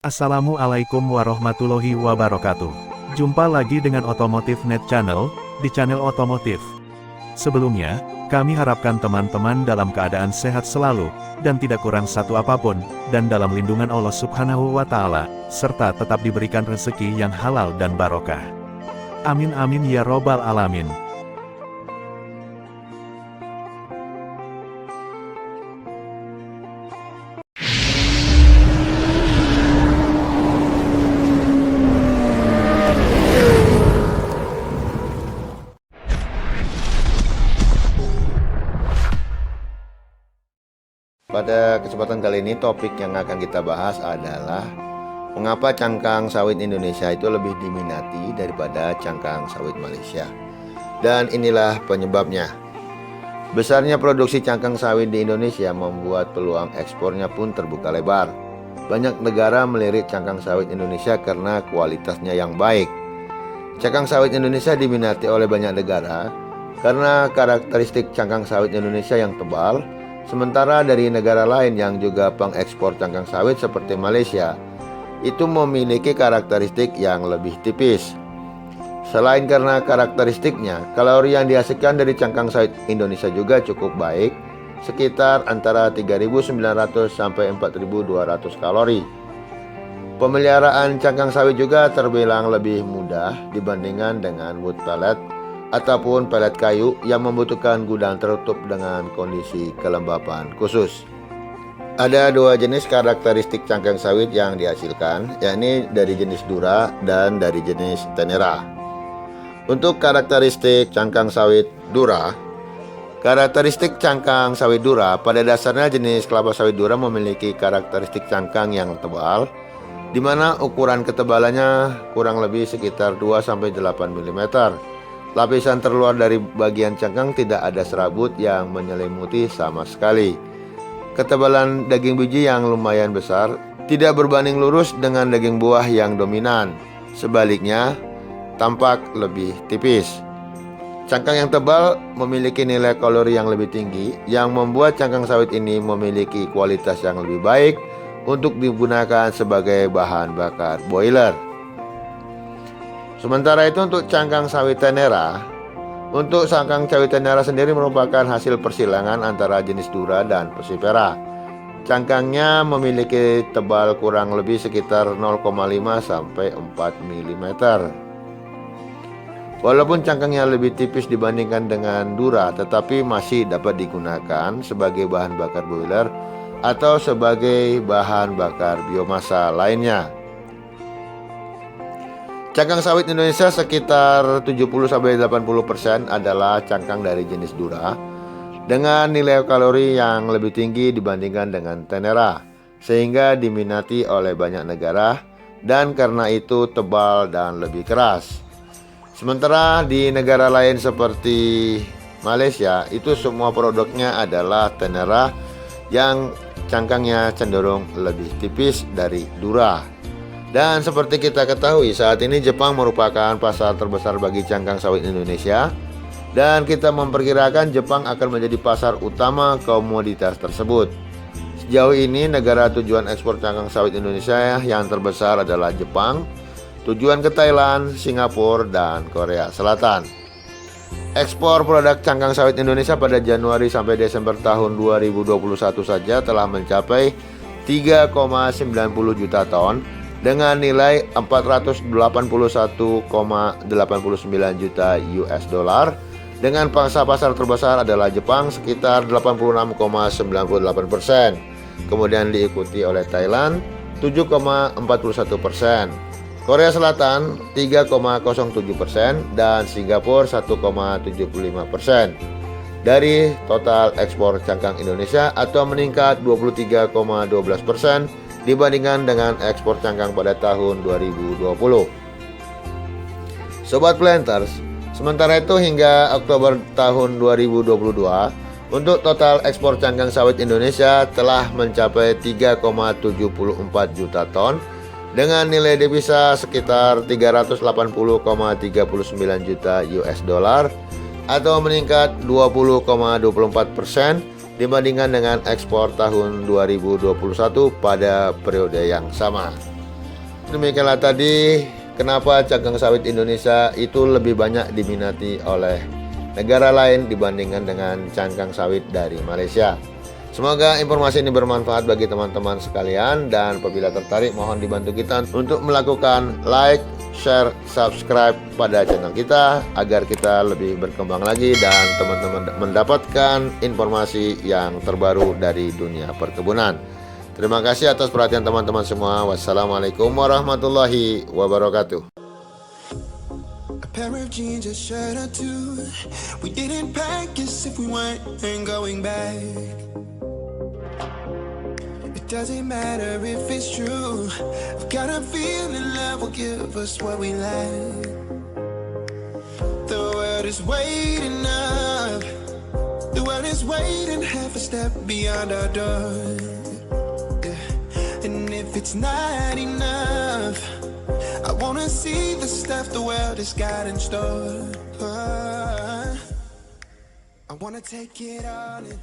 Assalamualaikum warahmatullahi wabarakatuh. Jumpa lagi dengan Otomotif Net Channel, di channel otomotif. Sebelumnya, kami harapkan teman-teman dalam keadaan sehat selalu, dan tidak kurang satu apapun, dan dalam lindungan Allah Subhanahu wa Ta'ala, serta tetap diberikan rezeki yang halal dan barokah. Amin amin ya robbal alamin. Pada kesempatan kali ini topik yang akan kita bahas adalah mengapa cangkang sawit Indonesia itu lebih diminati daripada cangkang sawit Malaysia. Dan inilah penyebabnya. Besarnya produksi cangkang sawit di Indonesia membuat peluang ekspornya pun terbuka lebar. Banyak negara melirik cangkang sawit Indonesia karena kualitasnya yang baik. Cangkang sawit Indonesia diminati oleh banyak negara karena karakteristik cangkang sawit Indonesia yang tebal. Sementara dari negara lain yang juga pengekspor cangkang sawit seperti Malaysia, itu memiliki karakteristik yang lebih tipis. Selain karena karakteristiknya, kalori yang dihasilkan dari cangkang sawit Indonesia juga cukup baik, sekitar antara 3.900 sampai 4.200 kalori. Pemeliharaan cangkang sawit juga terbilang lebih mudah dibandingkan dengan wood pellet ataupun pelet kayu yang membutuhkan gudang tertutup dengan kondisi kelembapan khusus. Ada dua jenis karakteristik cangkang sawit yang dihasilkan, yakni dari jenis Dura dan dari jenis Tenera. Untuk karakteristik cangkang sawit Dura, karakteristik cangkang sawit Dura pada dasarnya jenis kelapa sawit Dura memiliki karakteristik cangkang yang tebal, di mana ukuran ketebalannya kurang lebih sekitar 2-8 mm. Lapisan terluar dari bagian cangkang tidak ada serabut yang menyelimuti sama sekali. Ketebalan daging biji yang lumayan besar tidak berbanding lurus dengan daging buah yang dominan. Sebaliknya, tampak lebih tipis. Cangkang yang tebal memiliki nilai kalori yang lebih tinggi, yang membuat cangkang sawit ini memiliki kualitas yang lebih baik untuk digunakan sebagai bahan bakar boiler. Sementara itu untuk cangkang sawit Tenera, untuk cangkang sawit Tenera sendiri merupakan hasil persilangan antara jenis Dura dan Persipera. Cangkangnya memiliki tebal kurang lebih sekitar 0,5 sampai 4 mm. Walaupun cangkangnya lebih tipis dibandingkan dengan Dura, tetapi masih dapat digunakan sebagai bahan bakar boiler atau sebagai bahan bakar biomasa lainnya. Cangkang sawit Indonesia sekitar 70-80% adalah cangkang dari jenis Dura dengan nilai kalori yang lebih tinggi dibandingkan dengan Tenera, sehingga diminati oleh banyak negara dan karena itu tebal dan lebih keras. Sementara di negara lain seperti Malaysia, itu semua produknya adalah Tenera yang cangkangnya cenderung lebih tipis dari Dura. Dan seperti kita ketahui, saat ini Jepang merupakan pasar terbesar bagi cangkang sawit Indonesia, dan kita memperkirakan Jepang akan menjadi pasar utama komoditas tersebut. Sejauh ini negara tujuan ekspor cangkang sawit Indonesia yang terbesar adalah Jepang, tujuan ke Thailand, Singapura, dan Korea Selatan. Ekspor produk cangkang sawit Indonesia pada Januari sampai Desember tahun 2021 saja telah mencapai 3,90 juta ton dengan nilai 481,89 juta US dollar. Dengan pangsa pasar terbesar adalah Jepang sekitar 86,98%, kemudian diikuti oleh Thailand 7,41%, Korea Selatan 3,07%, dan Singapura 1,75% dari total ekspor cangkang Indonesia, atau meningkat 23,12% dibandingkan dengan ekspor cangkang pada tahun 2020. Sobat Planters, sementara itu hingga Oktober tahun 2022, untuk total ekspor cangkang sawit Indonesia telah mencapai 3,74 juta ton dengan nilai devisa sekitar 380,39 juta US dollar, atau meningkat 20,24% dibandingkan dengan ekspor tahun 2021 pada periode yang sama. Demikianlah tadi kenapa cangkang sawit Indonesia itu lebih banyak diminati oleh negara lain dibandingkan dengan cangkang sawit dari Malaysia. Semoga informasi ini bermanfaat bagi teman-teman sekalian, dan apabila tertarik mohon dibantu kita untuk melakukan like, share, subscribe pada channel kita agar kita lebih berkembang lagi dan teman-teman mendapatkan informasi yang terbaru dari dunia perkebunan. Terima kasih atas perhatian teman-teman semua. Wassalamualaikum warahmatullahi wabarakatuh. A pair of jeans, a shirt or two. We didn't pack as if we weren't going back. It doesn't matter if it's true. I've got a feeling love will give us what we lack. The world is waiting up. The world is waiting half a step beyond our door. Yeah. And if it's not enough, I wanna see the stuff the world has got in store. I wanna take it all in.